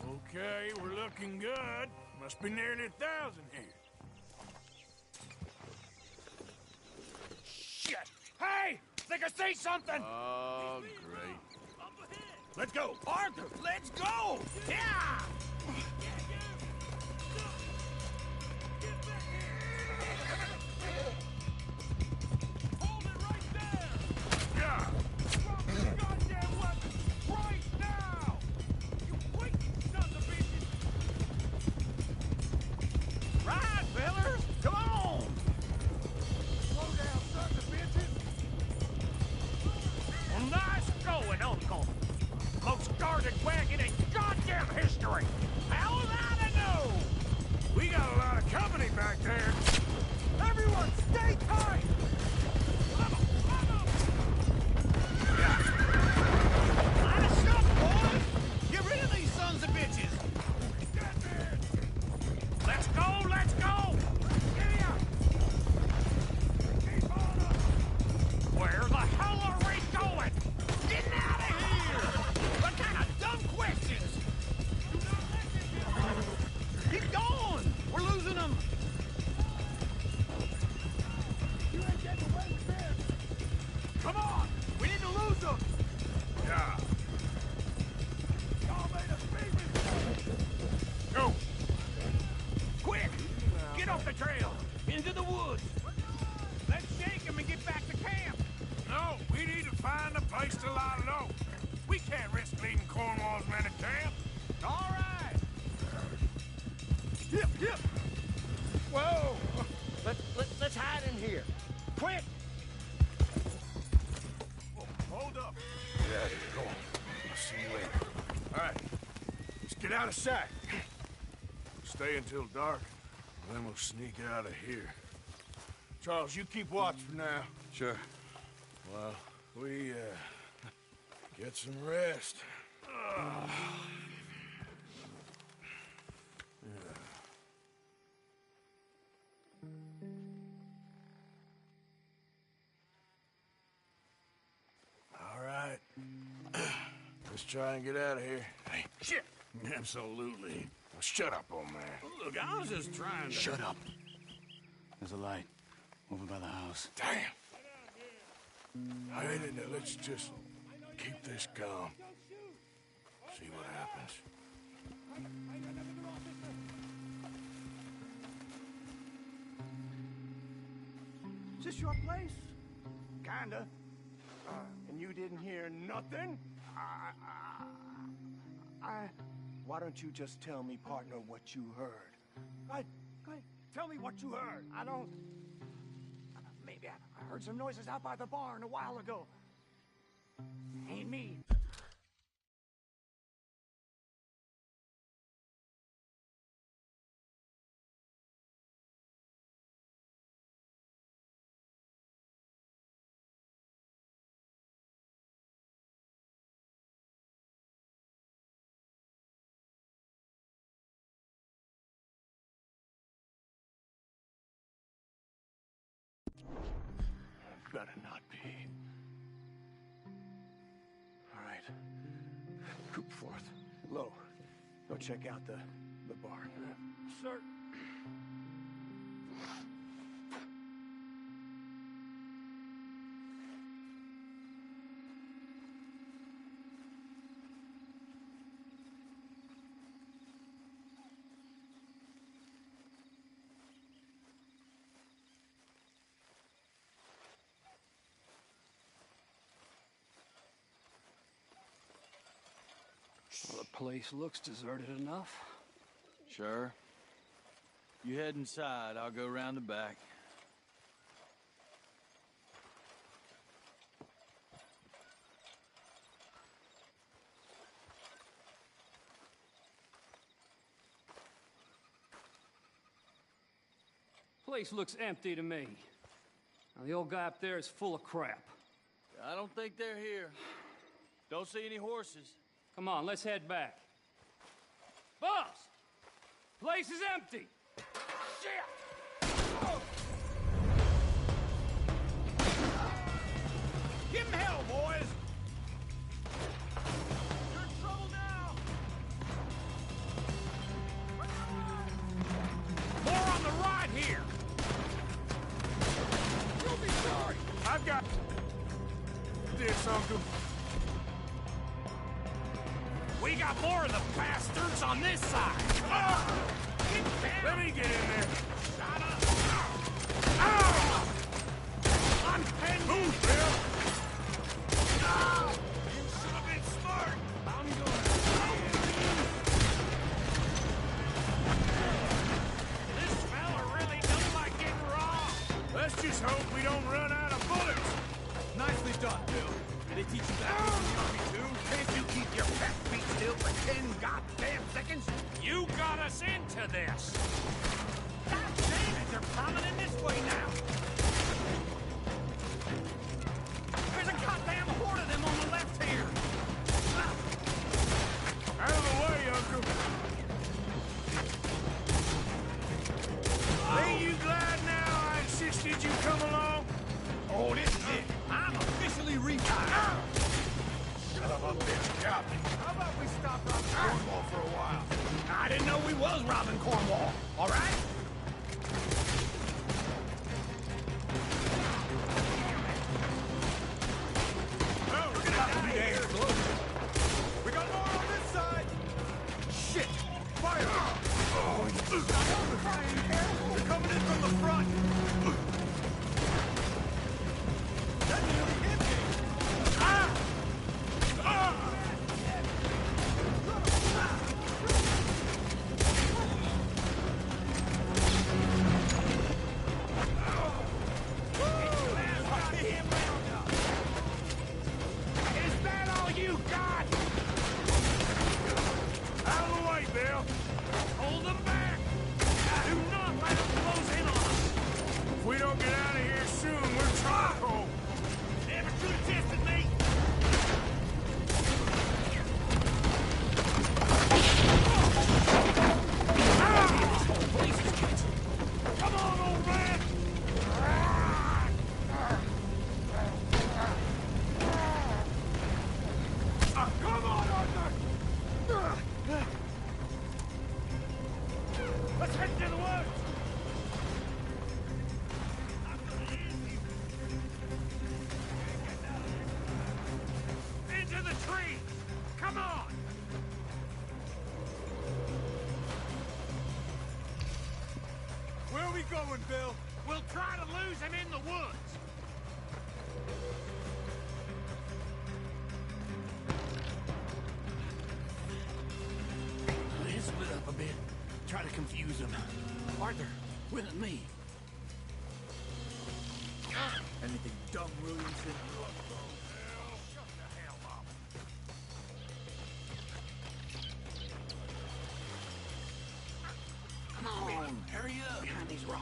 Okay, we're looking good. Must be nearly 1,000 here. Shit! Hey! Think I see something! Oh, great. Let's go! Arthur, let's go! Yeah! Let's go, let's go! Giddy up! Keep on up! Where the hell are we going? Getting out of here! What kind of dumb questions? Keep going! We're losing them! You ain't getting away with this! Come on! We need to lose them! Yeah. Y'all made us beat me! Go! Quick! Get off the trail! Into the woods! Let's shake him and get back to camp! No, we need to find a place to lie low. We can't risk leaving Cornwall's men at camp. All right! Hip, hip! Whoa! Let's hide in here. Quick! Whoa, hold up. Get out of here. Go on. I'll see you later. All right. Let's get out of sight. Stay until dark, and then we'll sneak out of here. Charles, you keep watch for now. Sure. Well, we, get some rest. All right. Let's try and get out of here. Hey, shit! Absolutely. Well, shut up, old man. Look, I was just trying to... Shut up. There's a light over by the house. Damn. Hey, let's just keep this calm. See what happens. Is this your place? Kinda. And you didn't hear nothing? Why don't you just tell me, partner, what you heard? Right? Tell me what you heard. I don't... Maybe I heard some noises out by the barn a while ago. Ain't me. Better not be. All right. Coop forth. Low. Go check out the barn. Sir. Well, the place looks deserted enough. Sure. You head inside, I'll go round the back. Place looks empty to me. Now, the old guy up there is full of crap. I don't think they're here. Don't see any horses. Come on, let's head back. Boss! Place is empty! Shit! Oh. Give him hell, boys! You're in trouble now! More on the right here! You'll be sorry! I've got this, Uncle. We got more of the bastards on this side! Let me get in there! Shut up! Oh! I'm pinned! Move, Bill! No! You should have been smart! I'm going to... This fella really don't like getting raw! Let's just hope we don't run out of bullets! Nicely done, Bill. Did they teach you that in the Army, too? Can't you keep your pet feet still for 10 goddamn seconds? You got us into this! God damn it, they're coming in this way now! There's a goddamn horde of them on the left here! Out of the way, Uncle! we going, Bill? We'll try to lose him in the woods. Let's split up a bit. Try to confuse him. Arthur, with me. Anything dumb, Williamson? Come on, hurry up. Behind these rocks.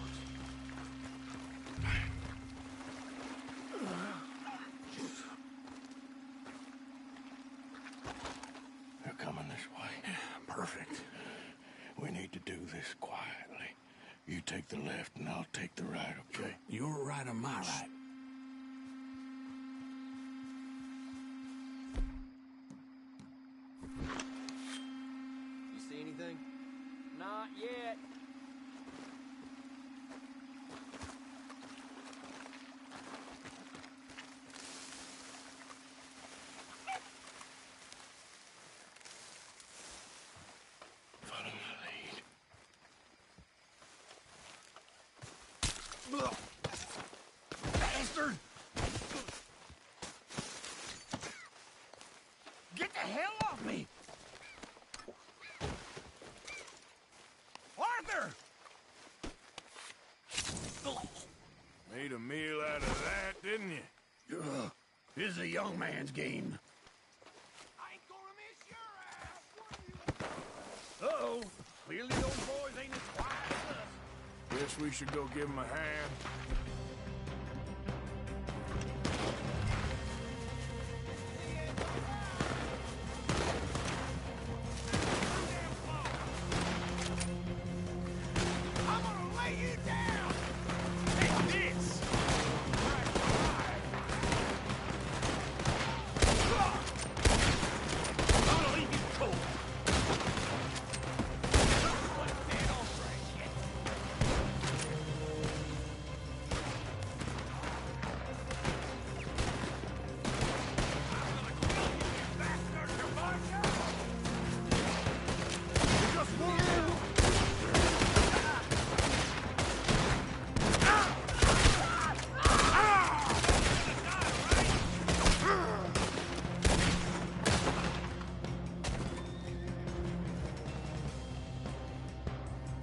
They're coming this way. Perfect. We need to do this quietly. You take the left and I'll take the right, okay? Your right or my right? You see anything? Not yet. Follow my lead. Bastard! Get the hell off me! Arthur! Made a meal out of that, didn't you? This is a young man's game. Uh-oh. Clearly those boys ain't as quiet as us. Guess we should go give him a hand. I'm gonna lay you down! Take this! I'm gonna leave you cold.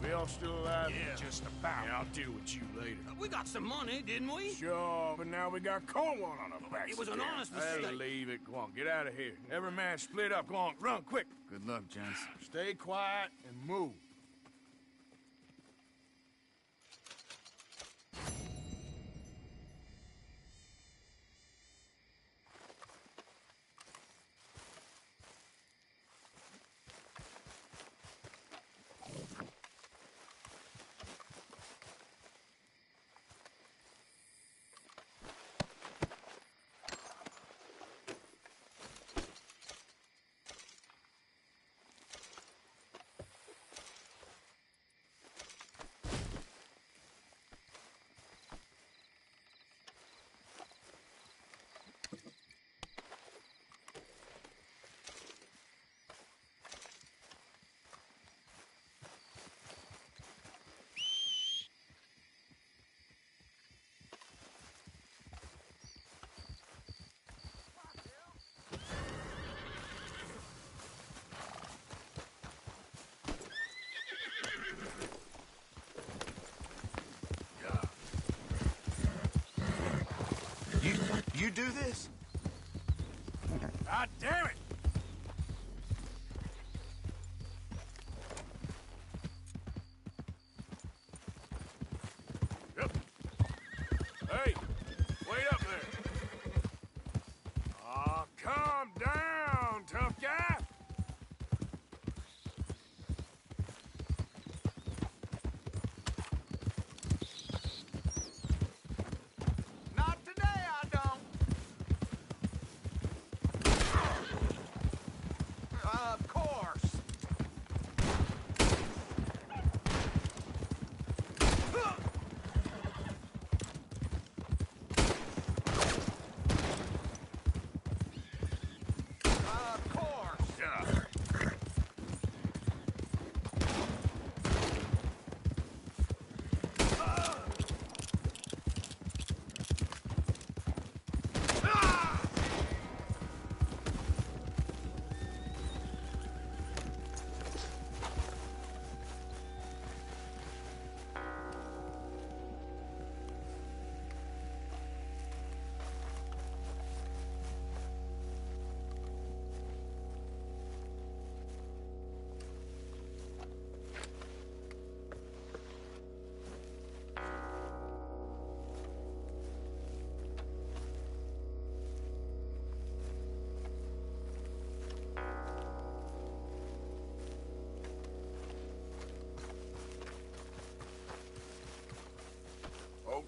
We all still alive? Yeah, just about. Yeah, I'll deal with you later. We got some money, didn't we? Sure, but now we got Cornwall on our backs. It was an again. honest I'll mistake. leave it. Go on, get out of here. Every man split up. Go on, run, quick. Good luck, gents. Stay quiet and move. You do this? God damn it! Yep. Hey, wait up there. Aw, calm down, tough guy. Not today, I don't. Of course.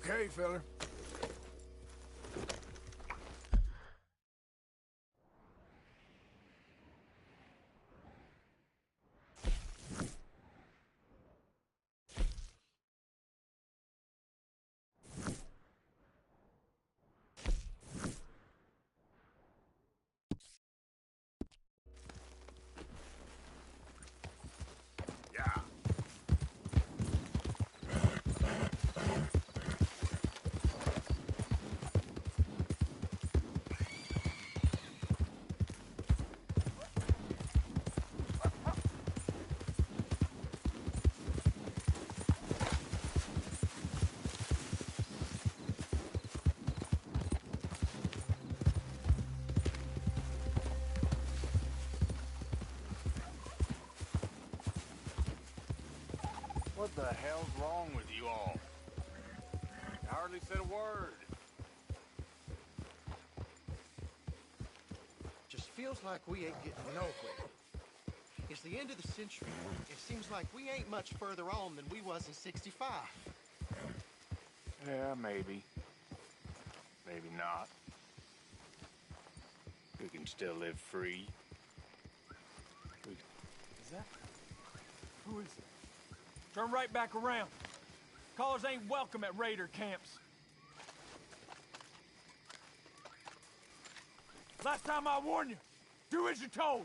Okay, feller. What the hell's wrong with you all? I hardly said a word. Just feels like we ain't getting nowhere. It's the end of the century. It seems like we ain't much further on than we was in '65. Yeah, maybe. Maybe not. We can still live free. Is that? Who is it? Turn right back around. Callers ain't welcome at raider camps. Last time I warned you, do as you're told.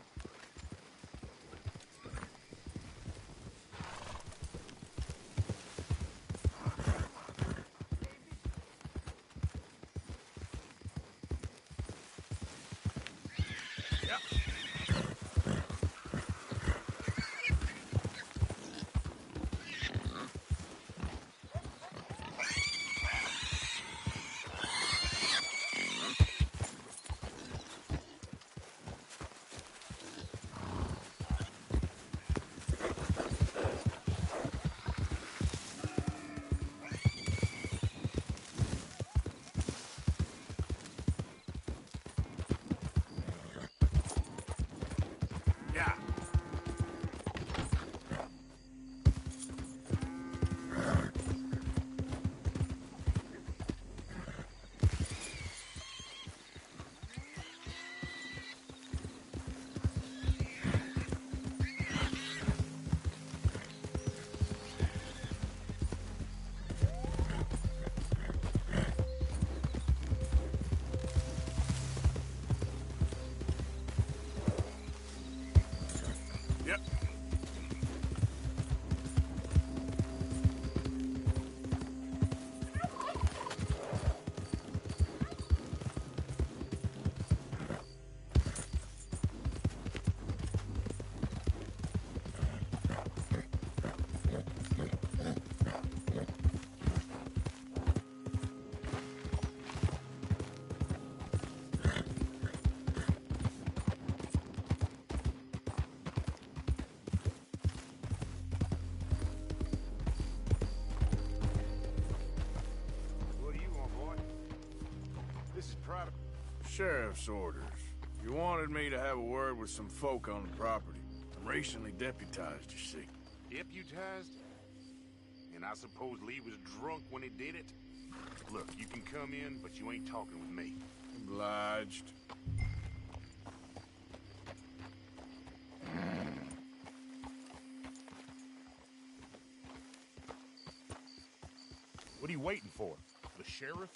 Sheriff's orders. You wanted me to have a word with some folk on the property. I'm recently deputized, you see. Deputized? And I suppose Lee was drunk when he did it? Look, you can come in, but you ain't talking with me. Obliged. What are you waiting for? The sheriff?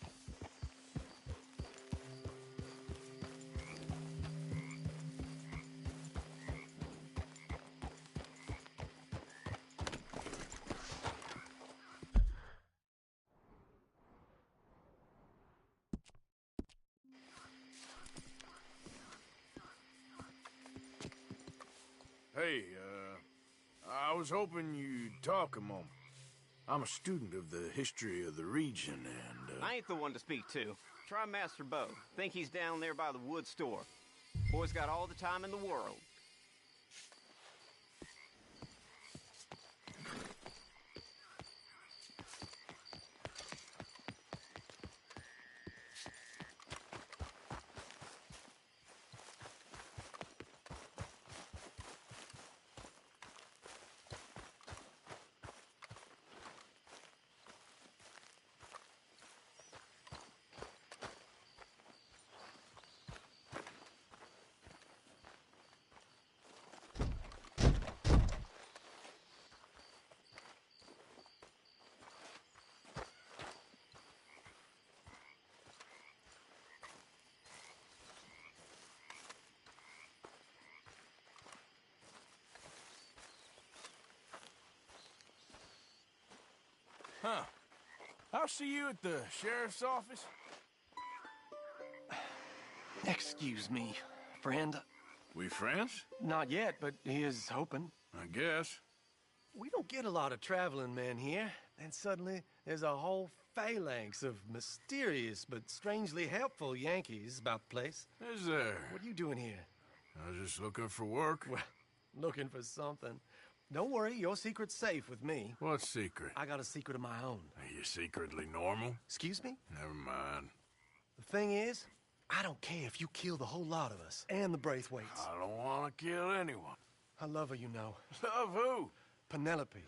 Hey, I was hoping you'd talk a moment. I'm a student of the history of the region, and, I ain't the one to speak to. Try Master Bo. Think he's down there by the wood store. Boy's got all the time in the world. Huh. I'll see you at the sheriff's office. Excuse me, friend. We friends? Not yet, but he is hoping. I guess. We don't get a lot of traveling men here. And suddenly, there's a whole phalanx of mysterious but strangely helpful Yankees about the place. Is there? What are you doing here? I was just looking for work. Well, looking for something. Don't worry, your secret's safe with me. What secret? I got a secret of my own. Are you secretly normal? Excuse me? Never mind. The thing is, I don't care if you kill the whole lot of us and the Braithwaites. I don't want to kill anyone. I love her, you know. Love who? Penelope.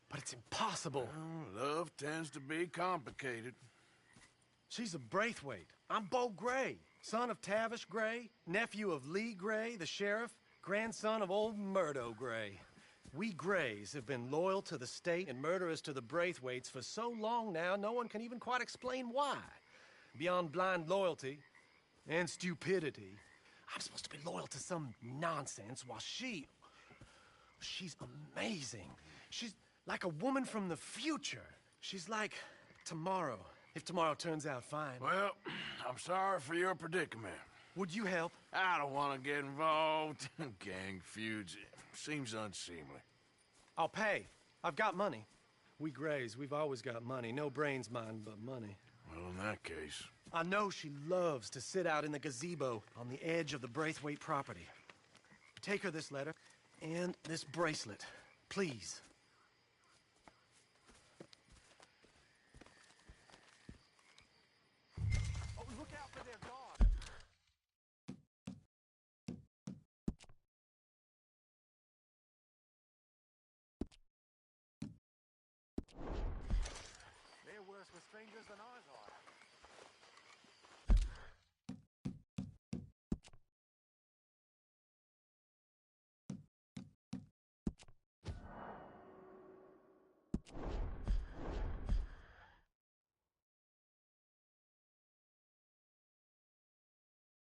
But it's impossible. Well, love tends to be complicated. She's a Braithwaite. I'm Beau Gray, son of Tavish Gray, nephew of Lee Gray, the sheriff, grandson of old Murdo Gray. We Grays have been loyal to the state and murderous to the Braithwaites for so long now, no one can even quite explain why. Beyond blind loyalty and stupidity, I'm supposed to be loyal to some nonsense while she's amazing. She's like a woman from the future. She's like tomorrow, if tomorrow turns out fine. Well, I'm sorry for your predicament. Would you help? I don't want to get involved. Gang feuds seems unseemly. I'll pay. I've got money. We Grays, we've always got money. No brains, mind, but money. Well, in that case... I know she loves to sit out in the gazebo on the edge of the Braithwaite property. Take her this letter and this bracelet, please. Oh, look out for their guard. They're worse with strangers than ours are.